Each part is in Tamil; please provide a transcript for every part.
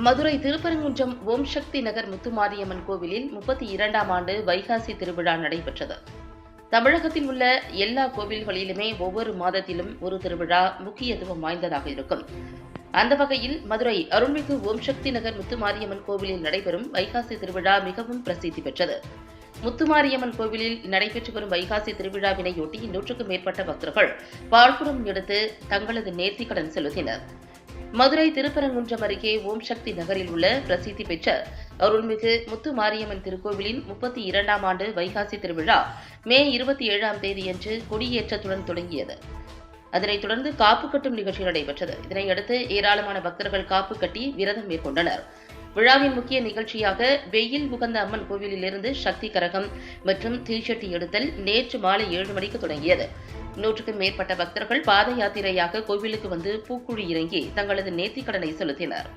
மதுரை திருப்பரங்குன்றம் ஓம் சக்தி நகர் முத்துமாரியம்மன் கோவிலில் 32ஆம் ஆண்டு வைகாசி திருவிழா நடைபெற்றது. தமிழகத்தில் உள்ள எல்லா கோவில்களிலுமே ஒவ்வொரு மாதத்திலும் ஒரு திருவிழா முக்கியத்துவம் வாய்ந்ததாக இருக்கும். அந்த வகையில் மதுரை அருள்மிகு ஓம் சக்தி நகர் முத்துமாரியம்மன் கோவிலில் நடைபெறும் வைகாசி திருவிழா மிகவும் பிரசித்தி பெற்றது. முத்துமாரியம்மன் கோவிலில் நடைபெற்று வரும் வைகாசி திருவிழாவினையொட்டி 100க்கும் மேற்பட்ட பக்தர்கள் பால்குடம் எடுத்து தங்களது நேர்த்திக்கடன் செலுத்தினர். மதுரை திருப்பரங்குன்றம் அருகே ஓம் சக்தி நகரில் உள்ள பிரசித்தி பெற்ற அருள்மிகு முத்துமாரியம்மன் திருக்கோவிலின் 32ஆம் ஆண்டு வைகாசி திருவிழா மே 27ஆம் தேதியன்று கொடியேற்றத்துடன் தொடங்கியது. அதனைத் தொடர்ந்து காப்பு கட்டும் நிகழ்ச்சி நடைபெற்றது. இதனையடுத்து ஏராளமான பக்தர்கள் காப்பு கட்டி விரதம் மேற்கொண்டனர். விழாவின் முக்கிய நிகழ்ச்சியாக வெயில் உகந்த அம்மன் கோவிலிலிருந்து சக்தி கரகம் மற்றும் தீச்சட்டி எடுத்தல் நேற்று மாலை 7 மணிக்கு தொடங்கியது. 100க்கும் மேற்பட்ட பக்தர்கள் பாத யாத்திரையாக கோவிலுக்கு வந்து பூக்குழி இறங்கி தங்களது நேர்த்திக்கடனை செலுத்தினர்.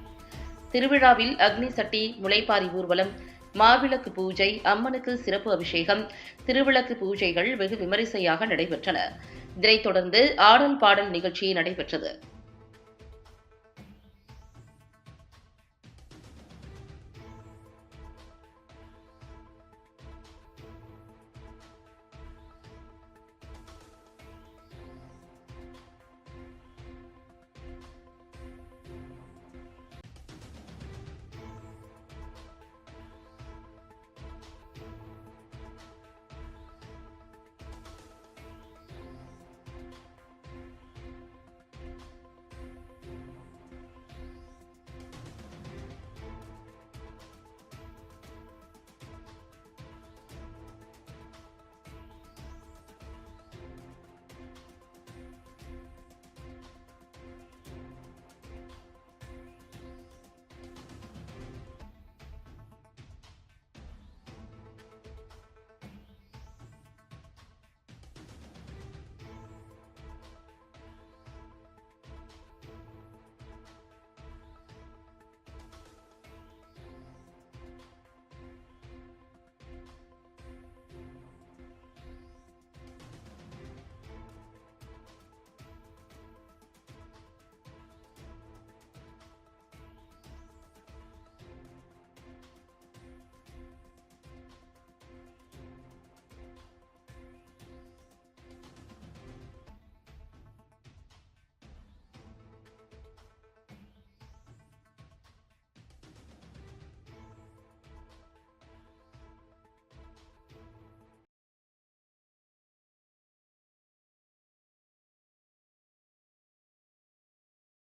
திருவிழாவில் அக்னி சட்டி, முளைப்பாரி ஊர்வலம், மாவிளக்கு பூஜை, அம்மனுக்கு சிறப்பு அபிஷேகம், திருவிளக்கு பூஜைகள் வெகு விமரிசையாக நடைபெற்றன. இதனைத் தொடர்ந்து ஆடல் பாடல் நிகழ்ச்சி நடைபெற்றது.